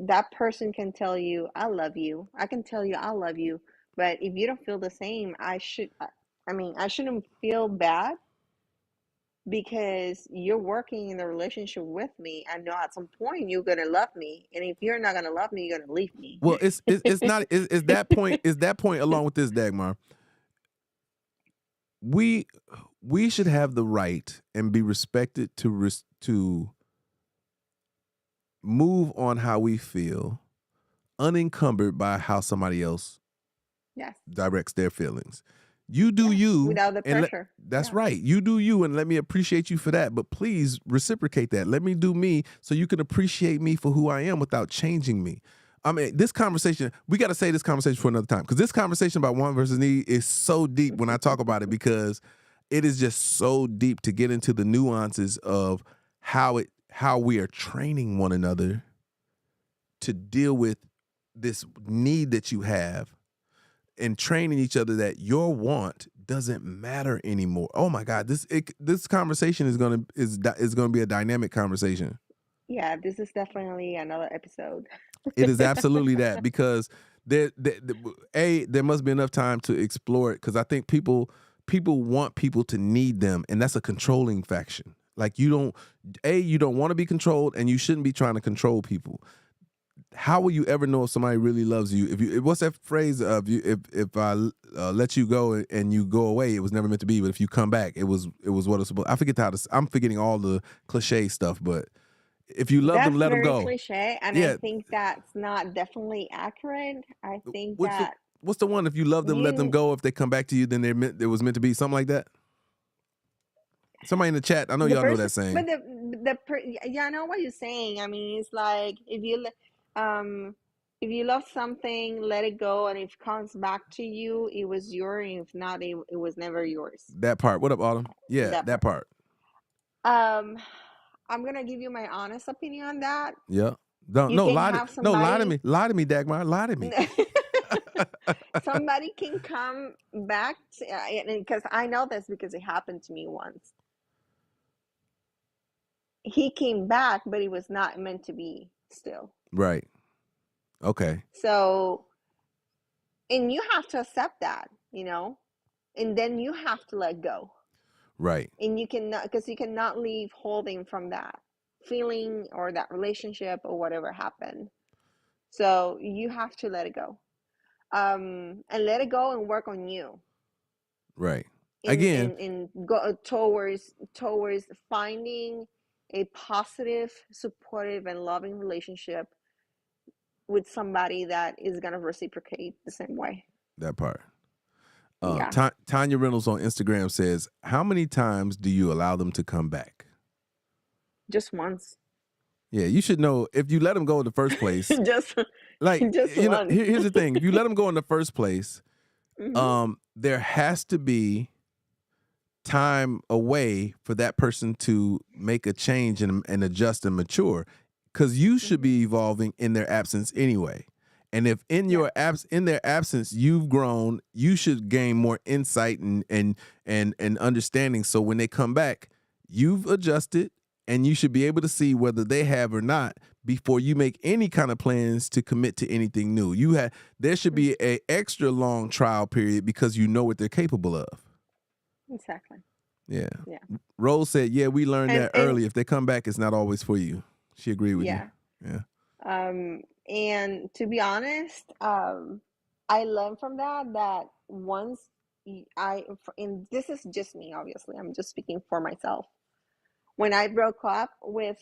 That person can tell you, I love you. I can tell you, I love you. But if you don't feel the same, I shouldn't feel bad because you're working in the relationship with me. I know at some point you're going to love me. And if you're not going to love me, you're going to leave me. Well, it's not, is that point along with this, Dagmar? We should have the right and be respected to move on how we feel, unencumbered by how somebody else directs their feelings. You do you without the pressure. That's right. You do you, and let me appreciate you for that. But please reciprocate that. Let me do me so you can appreciate me for who I am without changing me. I mean, this conversation, we got to say this conversation for another time because this conversation about want versus need is so deep when I talk about it because it is just so deep to get into the nuances of how we are training one another to deal with this need that you have and training each other that your want doesn't matter anymore. Oh my God, this conversation is gonna be a dynamic conversation. Yeah, this is definitely another episode. It is absolutely that, because there must be enough time to explore it, because I think people want people to need them, and that's a controlling faction. Like, you don't want to be controlled, and you shouldn't be trying to control people. How will you ever know if somebody really loves you? What's that phrase of if I let you go and you go away, it was never meant to be. But if you come back, it was what it's supposed. I forget I'm forgetting all the cliche stuff, but if you love them, That's let them very go. cliche, and I Yeah. think that's not definitely accurate. I think that What's the one? If you love them, let them you go. If they come back to you, then it was meant to be. Something like that. Somebody in the chat, I know the y'all know person, that saying. but yeah, I know what you're saying. I mean, it's like if you love something, let it go, and if it comes back to you, it was yours. And if not, it was never yours. That part. What up, Autumn? Yeah, that part. I'm gonna give you my honest opinion on that. Yeah. Don't You no can lie to have lie to somebody. me. Lie to me, Dagmar. Lie to me. Somebody can come back because I know this because it happened to me once. He came back, but it was not meant to be still. Right. Okay. So, and you have to accept that, and then you have to let go. Right. And you cannot, because you cannot leave holding from that feeling or that relationship or whatever happened. So you have to let it go. And let it go and work on you. Right. In go towards finding a positive, supportive, and loving relationship with somebody that is gonna reciprocate the same way. That part. Yeah. Tanya Reynolds on Instagram says, "How many times do you allow them to come back?" Just once. Yeah, you should know if you let them go in the first place. just Just once. Here's the thing: if you let them go in the first place, Mm-hmm. there has to be time away for that person to make a change and adjust and mature, because you should be evolving in their absence anyway. And if in their absence you've grown, you should gain more insight and understanding. So when they come back, you've adjusted, and you should be able to see whether they have or not before you make any kind of plans to commit to anything new. There should be an extra long trial period, because you know what they're capable of. Exactly. Yeah. Yeah. Rose said, "Yeah, we learned that and early. If they come back, it's not always for you." She agreed with you. Yeah. And to be honest, I learned from that once and this is just me, obviously, I'm just speaking for myself. When I broke up with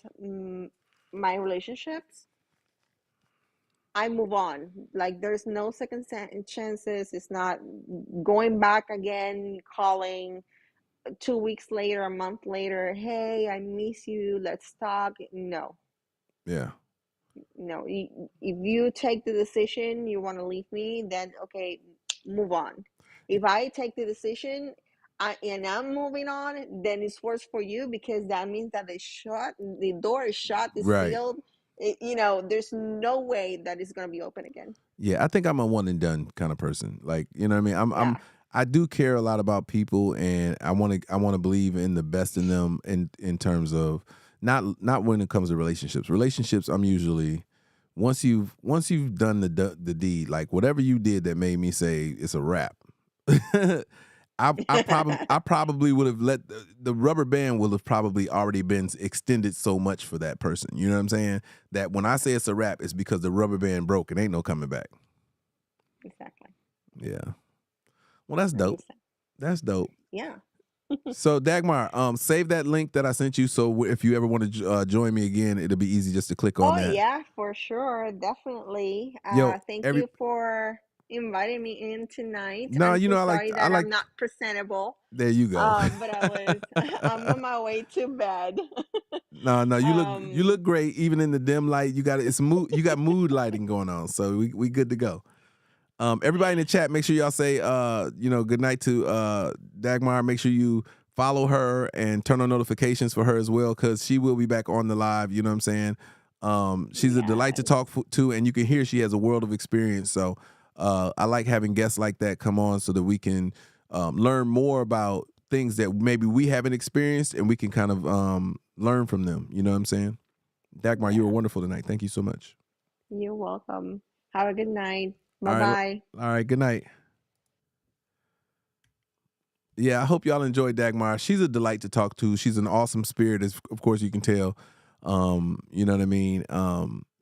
my relationships, I move on. Like, there's no second chances. It's not going back again, calling 2 weeks later, a month later, hey, I miss you, let's talk. No. Yeah. If you take the decision you want to leave me, then okay, move on. If I take the decision and I'm moving on, then it's worse for you, because that means that the door is shut, it's Right. sealed. There's no way that it's going to be open again. Yeah, I think I'm a one and done kind of person. Like, you know what I mean? Yeah. I do care a lot about people, and I want to believe in the best in them in terms of not when it comes to relationships. Relationships, I'm usually once you've done the deed, like whatever you did that made me say it's a wrap. I probably would have let the rubber band will have probably already been extended so much for that person. You know what I'm saying? That when I say it's a wrap, it's because the rubber band broke and ain't no coming back. Exactly. Yeah. Well, that's dope. That's dope. Yeah. So Dagmar, save that link that I sent you. So if you ever want to join me again, it'll be easy just to click on that. Oh yeah, for sure, definitely. Thank you for inviting me in tonight. No, I'm I sorry that I'm not presentable. There you go. But I'm on my way to bed. No, you look great even in the dim light. You got mood lighting going on, so we good to go. Everybody in the chat, make sure y'all say good night to Dagmar. Make sure you follow her and turn on notifications for her as well, because she will be back on the live. You know what I'm saying? She's a delight to talk to, and you can hear she has a world of experience. So I like having guests like that come on so that we can learn more about things that maybe we haven't experienced, and we can kind of learn from them. You know what I'm saying? Dagmar, you were wonderful tonight. Thank you so much. You're welcome. Have a good night. All Bye right. bye. All right. Good night. Yeah, I hope y'all enjoyed Dagmar. She's a delight to talk to. She's an awesome spirit, as of course you can tell. You know what I mean?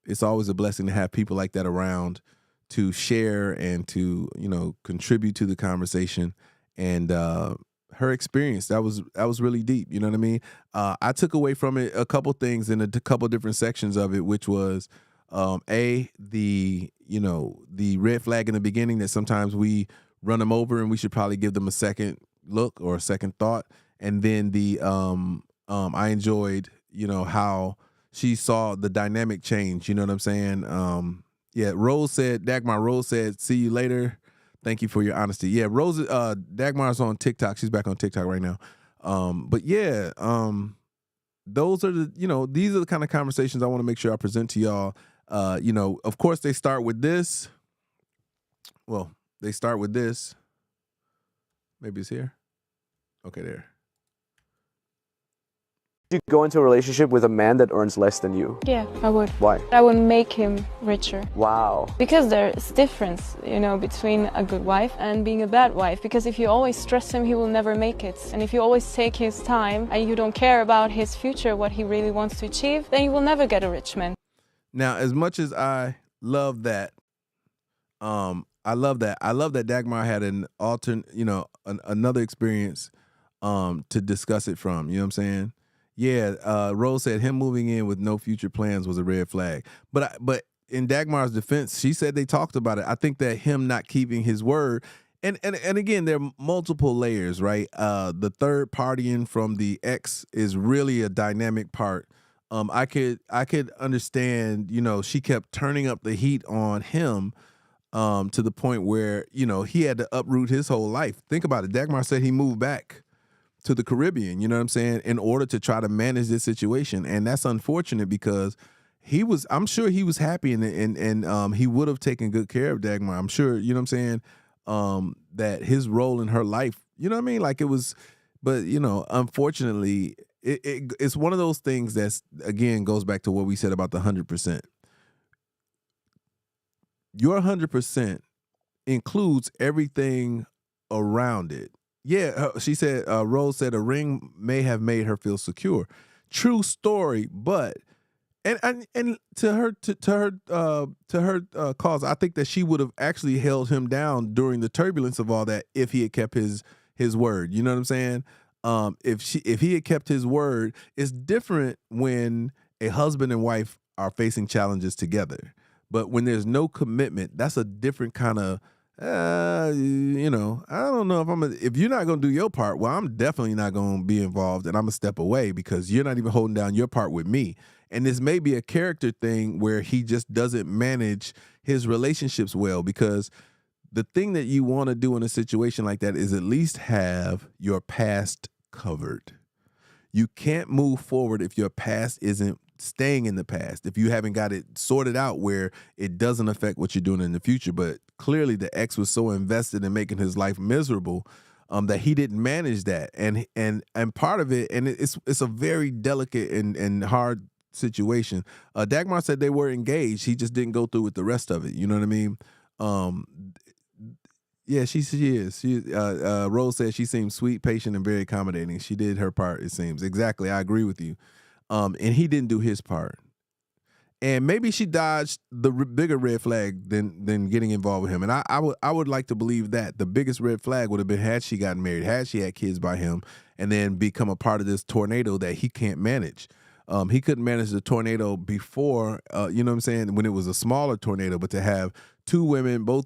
It's always a blessing to have people like that around to share and to, contribute to the conversation. And her experience, that was really deep. You know what I mean? I took away from it a couple things in a couple different sections of it, which was the red flag in the beginning, that sometimes we run them over and we should probably give them a second look or a second thought. And then I enjoyed, how she saw the dynamic change. You know what I'm saying? Dagmar Rose said, "See you later. Thank you for your honesty." Yeah, Rose, Dagmar's on TikTok. She's back on TikTok right now. Those are these are the kind of conversations I want to make sure I present to y'all. Of course they start with this. Well, they start with this. Maybe it's here. Okay, there. You go into a relationship with a man that earns less than you. Yeah, I would. Why? I would make him richer. Wow. Because there's difference, between a good wife and being a bad wife. Because if you always stress him, he will never make it. And if you always take his time and you don't care about his future, what he really wants to achieve, then you will never get a rich man. Now, as much as I love that, I love that Dagmar had an another experience to discuss it from. You know what I'm saying? Yeah, Rose said him moving in with no future plans was a red flag. But in Dagmar's defense, she said they talked about it. I think that him not keeping his word, and again, there are multiple layers, right? The third partying from the ex is really a dynamic part. I could understand, she kept turning up the heat on him to the point where, he had to uproot his whole life. Think about it. Dagmar said he moved back to the Caribbean, you know what I'm saying, in order to try to manage this situation. And that's unfortunate because I'm sure he was happy and he would have taken good care of Dagmar. I'm sure, you know what I'm saying, that his role in her life, you know what I mean? Like it was, but, unfortunately, it's one of those things that's, again, goes back to what we said about the 100%. Your 100% includes everything around it. Yeah, she said, Rose said a ring may have made her feel secure. True story, but and to her cause, I think that she would have actually held him down during the turbulence of all that if he had kept his word. You know what I'm saying? If he had kept his word, it's different when a husband and wife are facing challenges together. But when there's no commitment, that's a different kind of, I don't know if you're not going to do your part, well, I'm definitely not going to be involved and I'm going to step away because you're not even holding down your part with me. And this may be a character thing where he just doesn't manage his relationships well, because the thing that you want to do in a situation like that is at least have your past covered. You can't move forward if your past isn't staying in the past, if you haven't got it sorted out where it doesn't affect what you're doing in the future. But clearly the ex was so invested in making his life miserable that he didn't manage that. And part of it, and it's a very delicate and hard situation. Dagmar said they were engaged. He just didn't go through with the rest of it. You know what I mean? Yeah, she is. Rose said she seems sweet, patient, and very accommodating. She did her part, it seems. Exactly. I agree with you. And he didn't do his part. And maybe she dodged the bigger red flag than getting involved with him. And I would like to believe that the biggest red flag would have been had she gotten married, had she had kids by him, and then become a part of this tornado that he can't manage. He couldn't manage the tornado before, you know what I'm saying, when it was a smaller tornado, but to have two women, both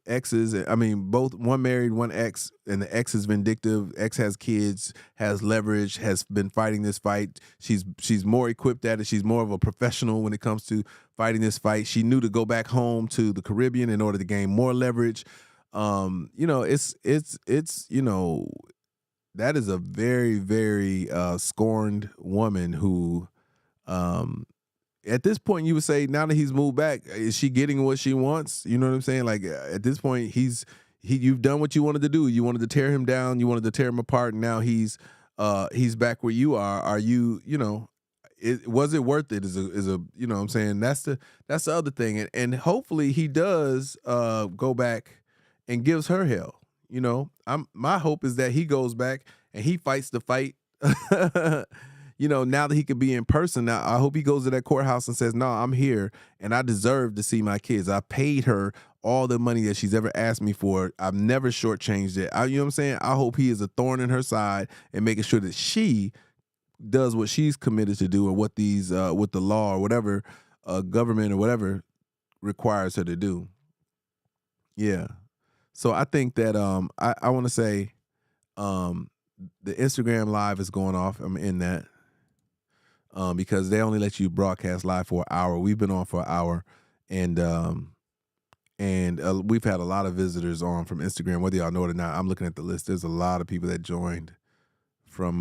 exes, both, one married, one ex, and the ex is vindictive, ex has kids, has leverage, has been fighting this fight. She's more equipped at it. She's more of a professional when it comes to fighting this fight. She knew to go back home to the Caribbean in order to gain more leverage. That is a very, very scorned woman who, at this point, you would say, now that he's moved back, is she getting what she wants? You know what I'm saying? Like, at this point, you've done what you wanted to do. You wanted to tear him down. You wanted to tear him apart. And now he's back where you are. Are you, was it worth it? Is a you know what I'm saying? That's the other thing, and hopefully he does go back and gives her hell. You know, my hope is that he goes back and he fights the fight. You know, now that he could be in person, now I hope he goes to that courthouse and says, "No, I'm here, and I deserve to see my kids. I paid her all the money that she's ever asked me for. I've never shortchanged it." You know what I'm saying? I hope he is a thorn in her side and making sure that she does what she's committed to do, or what these what the law or whatever government or whatever requires her to do. Yeah. So I think that I want to say the Instagram live is going off. I'm in that. Because they only let you broadcast live for an hour. We've been on for an hour, and we've had a lot of visitors on from Instagram. Whether y'all know it or not, I'm looking at the list. There's a lot of people that joined from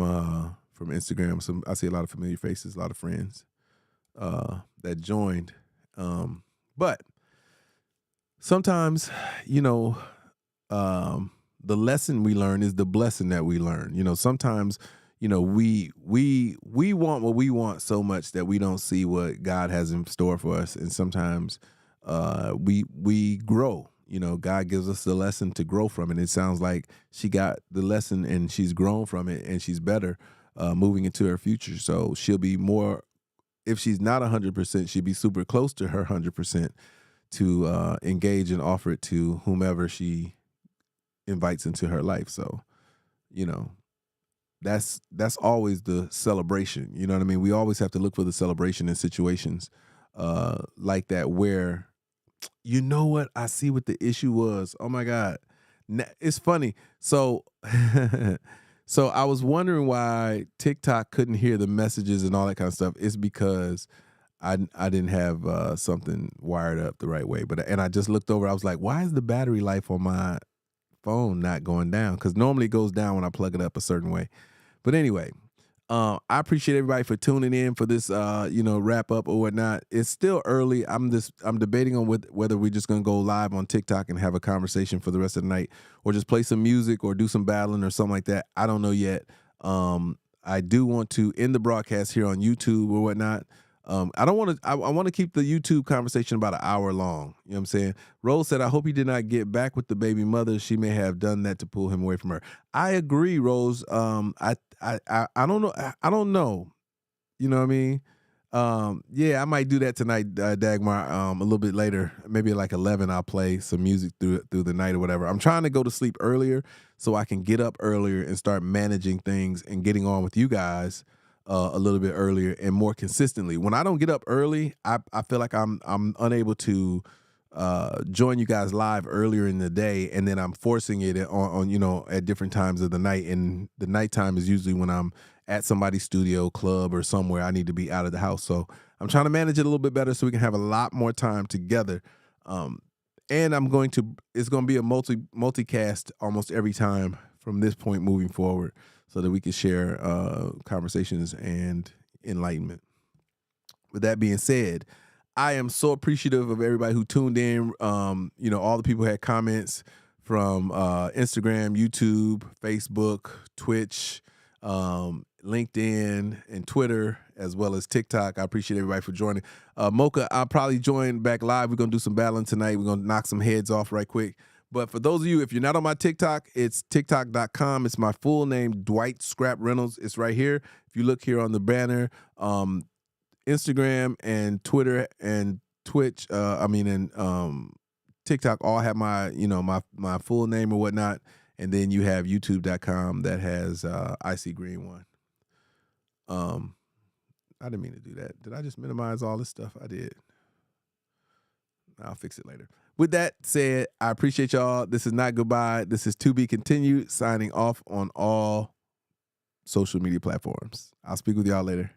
Instagram. I see a lot of familiar faces, a lot of friends that joined. But sometimes, you know, the lesson we learn is the blessing that we learn. You know, sometimes, you know, we want what we want so much that we don't see what God has in store for us, and sometimes we grow. You know, God gives us the lesson to grow from it. It sounds like she got the lesson and she's grown from it, and she's better moving into her future. So she'll be more, if she's not 100%, she'll be super close to her 100% to engage and offer it to whomever she invites into her life. So, you know, that's always the celebration. You know what I mean? We always have to look for the celebration in situations like that, where, you know what, I see what the issue was. Oh my God. It's funny. So so I was wondering why TikTok couldn't hear the messages and all that kind of stuff. It's because I didn't have something wired up the right way. And I just looked over. I was like, why is the battery life on my phone not going down? Because normally it goes down when I plug it up a certain way. But anyway, I appreciate everybody for tuning in for this, wrap up or whatnot. It's still early. I'm debating on whether we're just gonna go live on TikTok and have a conversation for the rest of the night, or just play some music or do some battling or something like that. I don't know yet. I do want to end the broadcast here on YouTube or whatnot. I don't want to. I want to keep the YouTube conversation about an hour long. You know what I'm saying? Rose said, "I hope he did not get back with the baby mother. She may have done that to pull him away from her." I agree, Rose. I don't know. I don't know. You know what I mean? Yeah, I might do that tonight, Dagmar. A little bit later, maybe like 11. I'll play some music through the night or whatever. I'm trying to go to sleep earlier so I can get up earlier and start managing things and getting on with you guys a little bit earlier and more consistently. When I don't get up early, I feel like I'm unable to join you guys live earlier in the day, and then I'm forcing it on at different times of the night. And the nighttime is usually when I'm at somebody's studio, club, or somewhere I need to be out of the house. So I'm trying to manage it a little bit better so we can have a lot more time together. And it's going to be a multicast almost every time from this point moving forward, so that we can share conversations and enlightenment. With that being said, I am so appreciative of everybody who tuned in. All the people who had comments from Instagram, YouTube, Facebook, Twitch, LinkedIn, and Twitter, as well as TikTok. I appreciate everybody for joining. Mocha, I'll probably join back live. We're going to do some battling tonight. We're going to knock some heads off right quick. But for those of you, if you're not on my TikTok, it's tiktok.com. It's my full name, Dwight Scrap Reynolds. It's right here. If you look here on the banner, Instagram and Twitter and Twitch, TikTok all have my, my full name or whatnot. And then you have youtube.com that has Icy Green One. I didn't mean to do that. Did I just minimize all this stuff? I did. I'll fix it later. With that said, I appreciate y'all. This is not goodbye. This is To Be Continued, signing off on all social media platforms. I'll speak with y'all later.